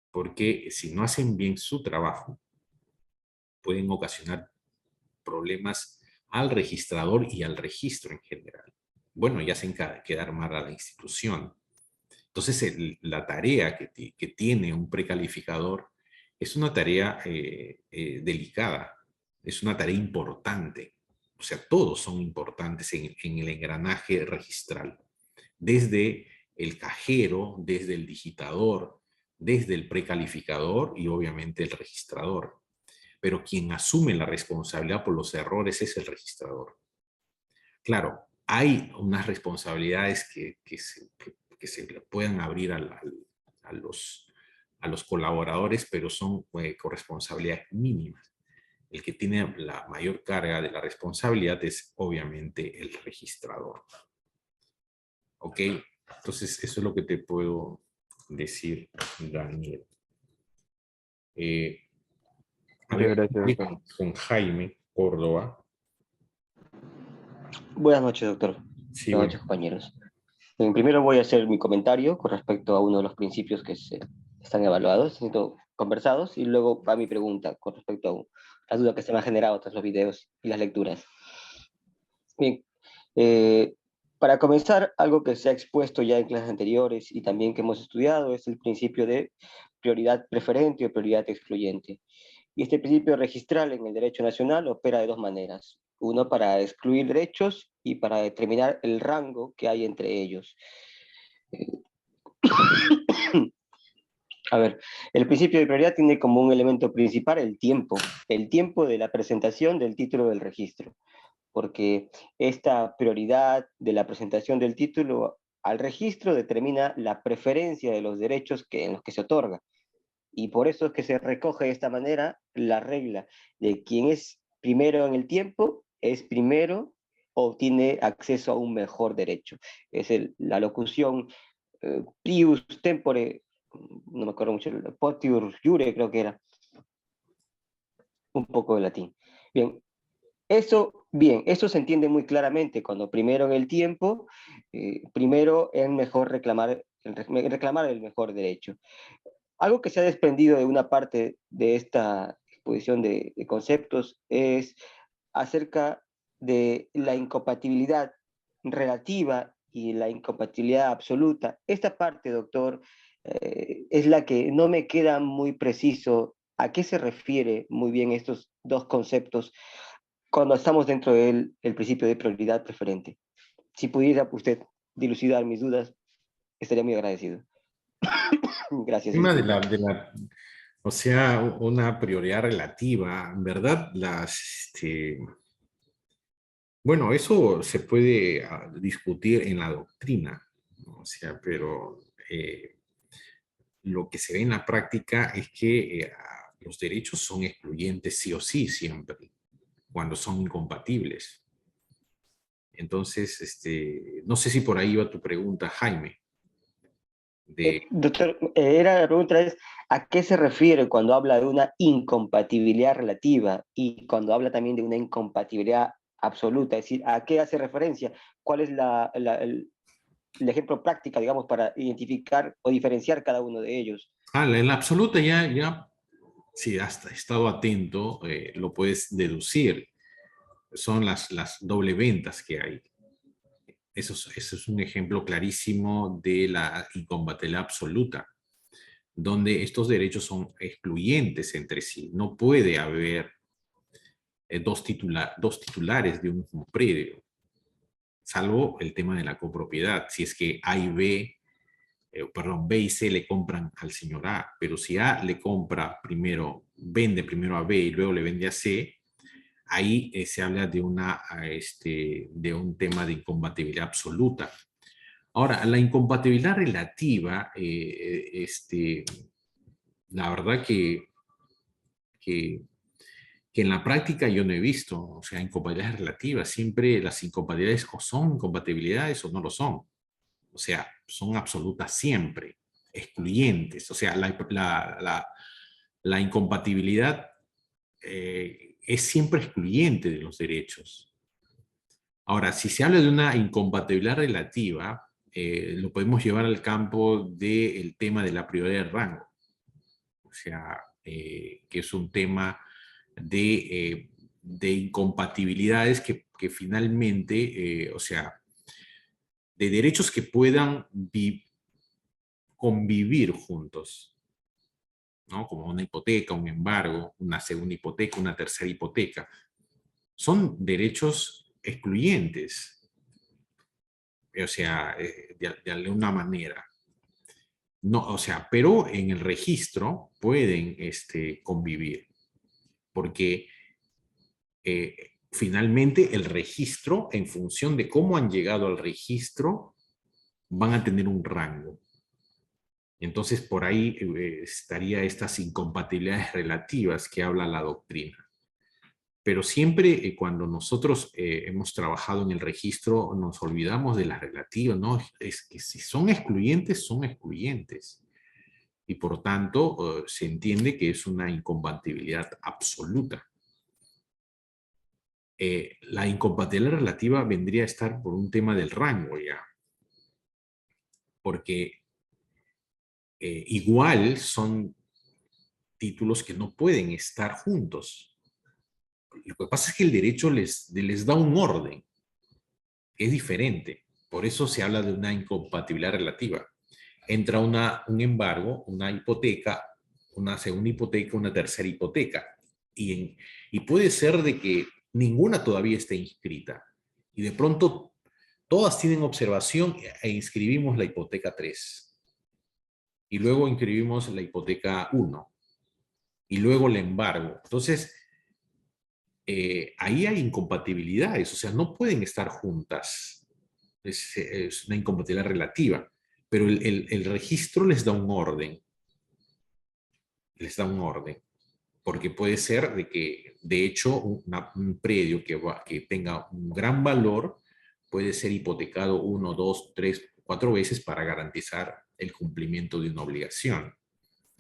Porque si no hacen bien su trabajo, pueden ocasionar problemas al registrador y al registro en general. Bueno, ya hacen quedar mal a la institución. Entonces, la tarea que tiene un precalificador es una tarea delicada, es una tarea importante. O sea, todos son importantes en el engranaje registral. Desde el cajero, desde el digitador, desde el precalificador y obviamente el registrador. Pero quien asume la responsabilidad por los errores es el registrador. Claro, hay unas responsabilidades que se le puedan abrir a los colaboradores, pero son corresponsabilidades mínimas. El que tiene la mayor carga de la responsabilidad es obviamente el registrador. ¿Ok? Entonces, eso es lo que te puedo decir, Daniel. A ver, Muchas gracias, doctor. con Jaime Córdoba. Buenas noches, doctor. Sí, Buenas noches, compañeros. Primero voy a hacer mi comentario con respecto a uno de los principios que están evaluados, siendo conversados, y luego va mi pregunta con respecto a la duda que se me ha generado tras los videos y las lecturas. Bien, para comenzar, algo que se ha expuesto ya en clases anteriores y también que hemos estudiado es el principio de prioridad preferente o prioridad excluyente. Y este principio registral en el derecho nacional opera de dos maneras. Uno para excluir derechos y para determinar el rango que hay entre ellos. A ver, el principio de prioridad tiene como un elemento principal el tiempo de la presentación del título del registro, porque esta prioridad de la presentación del título al registro determina la preferencia de los derechos en los que se otorga. Y por eso es que se recoge de esta manera la regla de quien es primero en el tiempo, es primero o tiene acceso a un mejor derecho. Es la locución prius tempore, no me acuerdo mucho, potius jure creo que era, un poco de latín. Bien, eso se entiende muy claramente cuando primero en el tiempo, primero es mejor reclamar el mejor derecho. Algo que se ha desprendido de una parte de esta exposición de conceptos es acerca de la incompatibilidad relativa y la incompatibilidad absoluta. Esta parte, doctor, es la que no me queda muy preciso a qué se refiere muy bien estos dos conceptos cuando estamos dentro del principio de prioridad preferente. Si pudiera usted dilucidar mis dudas, estaría muy agradecido. Gracias. El tema o sea, una prioridad relativa, en verdad, bueno, eso se puede discutir en la doctrina, ¿no? O sea, pero lo que se ve en la práctica es que los derechos son excluyentes sí o sí siempre, cuando son incompatibles. Entonces, no sé si por ahí va tu pregunta, Jaime. Doctor, la pregunta es, ¿a qué se refiere cuando habla de una incompatibilidad relativa y cuando habla también de una incompatibilidad absoluta? Es decir, ¿a qué hace referencia? ¿Cuál es el ejemplo práctico, digamos, para identificar o diferenciar cada uno de ellos? En la absoluta ya si has estado atento, lo puedes deducir. Son las doble ventas que hay. Eso es un ejemplo clarísimo de la incompatibilidad absoluta, donde estos derechos son excluyentes entre sí. No puede haber dos titulares de un mismo predio, salvo el tema de la copropiedad. Si es que A y B, B y C le compran al señor A, pero si A le compra primero, vende primero a B y luego le vende a C, ahí se habla de un tema de incompatibilidad absoluta. Ahora, la incompatibilidad relativa, la verdad que en la práctica yo no he visto, o sea, incompatibilidades relativas. Siempre las incompatibilidades o son incompatibilidades o no lo son. O sea, son absolutas siempre, excluyentes. O sea, la incompatibilidad es siempre excluyente de los derechos. Ahora, si se habla de una incompatibilidad relativa, lo podemos llevar al campo del tema de la prioridad de rango. O sea, que es un tema de incompatibilidades que finalmente, o sea, de derechos que puedan convivir juntos, ¿no? Como una hipoteca, un embargo, una segunda hipoteca, una tercera hipoteca. Son derechos excluyentes, o sea, de alguna manera. No, o sea, pero en el registro pueden convivir, porque finalmente el registro, en función de cómo han llegado al registro, van a tener un rango. Entonces, por ahí estaría estas incompatibilidades relativas que habla la doctrina. Pero siempre cuando nosotros hemos trabajado en el registro, nos olvidamos de las relativas, ¿no? Es que si son excluyentes, son excluyentes. Y por tanto, se entiende que es una incompatibilidad absoluta. La incompatibilidad relativa vendría a estar por un tema del rango ya. Porque igual son títulos que no pueden estar juntos. Lo que pasa es que el derecho les da un orden. es diferente. Por eso se habla de una incompatibilidad relativa. Entra un embargo, una hipoteca, una segunda hipoteca, una tercera hipoteca. Y puede ser de que ninguna todavía esté inscrita. Y de pronto todas tienen observación e inscribimos la hipoteca 3. Y luego inscribimos la hipoteca 1. Y luego el embargo. Entonces, ahí hay incompatibilidades. O sea, no pueden estar juntas. Es una incompatibilidad relativa. Pero el registro les da un orden. Les da un orden. Porque puede ser de que, de hecho, un predio que tenga un gran valor puede ser hipotecado 1, 2, 3, 4 veces para garantizar el cumplimiento de una obligación.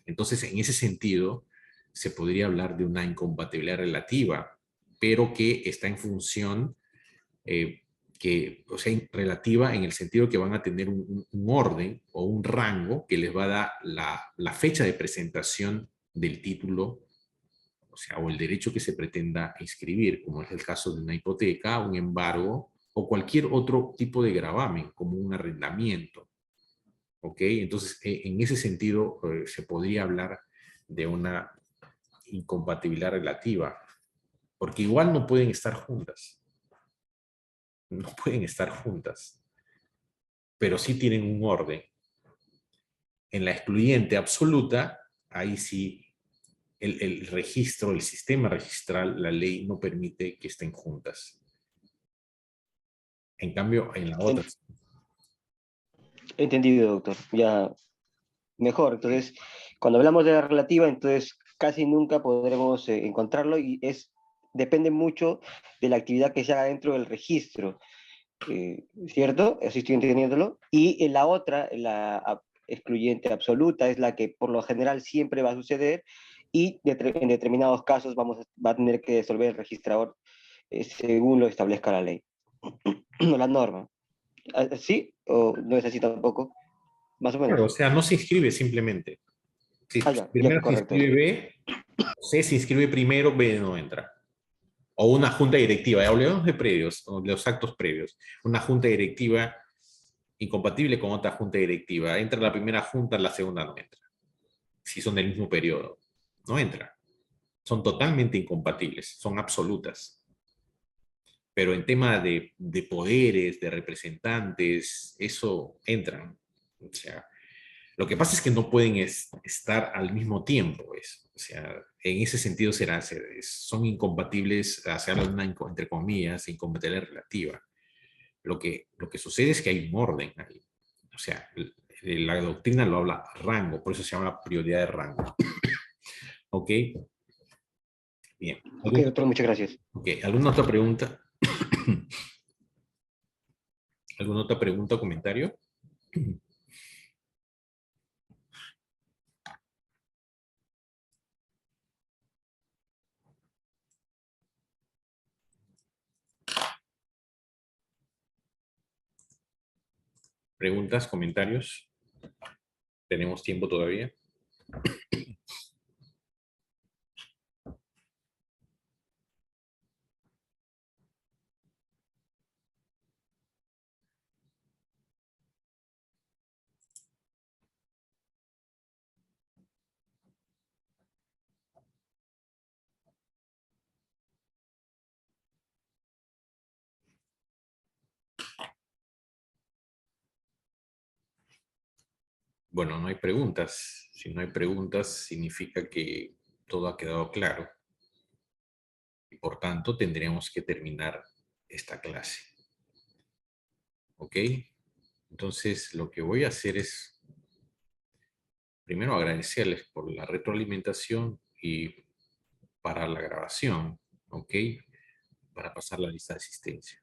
Entonces, en ese sentido, se podría hablar de una incompatibilidad relativa, pero que está en función, o sea, relativa en el sentido que van a tener un orden o un rango que les va a dar la fecha de presentación del título, o sea, o el derecho que se pretenda inscribir, como es el caso de una hipoteca, un embargo, o cualquier otro tipo de gravamen, como un arrendamiento. ¿Ok? Entonces, en ese sentido, se podría hablar de una incompatibilidad relativa, porque igual no pueden estar juntas. No pueden estar juntas, pero sí tienen un orden. En la excluyente absoluta, ahí sí el registro, el sistema registral, la ley no permite que estén juntas. En cambio, en la otra. Entendido, doctor. Ya mejor. Entonces, cuando hablamos de la relativa, entonces casi nunca podremos encontrarlo y depende mucho de la actividad que se haga dentro del registro. ¿Cierto? Así estoy entendiéndolo. Y en la otra, la excluyente absoluta, es la que por lo general siempre va a suceder y en determinados casos va a tener que resolver el registrador según lo establezca la ley. No la norma. ¿Sí? ¿O no es así tampoco? Más o menos. Claro, o sea, no se inscribe simplemente. Si primero se inscribe B, C se inscribe primero, B no entra. O una junta directiva, ya hablamos de previos, o de los actos previos. Una junta directiva incompatible con otra junta directiva. Entra la primera junta, la segunda no entra. Si son del mismo periodo, no entra. Son totalmente incompatibles, son absolutas. Pero en tema de poderes, de representantes, eso entran. O sea, lo que pasa es que no pueden estar al mismo tiempo. O sea, en ese sentido son incompatibles, hacer una, entre comillas, incompatibilidad relativa. Lo que sucede es que hay un orden ahí. O sea, la doctrina lo habla rango, por eso se llama prioridad de rango. ¿Ok? Bien. Ok, doctor, muchas gracias. Ok, ¿alguna otra pregunta? ¿Alguna otra pregunta o comentario? ¿Preguntas, comentarios? ¿Tenemos tiempo todavía? Bueno, no hay preguntas. Si no hay preguntas, significa que todo ha quedado claro. Y por tanto, tendríamos que terminar esta clase. ¿Ok? Entonces, lo que voy a hacer es, primero, agradecerles por la retroalimentación y para la grabación, ¿ok? Para pasar la lista de asistencia.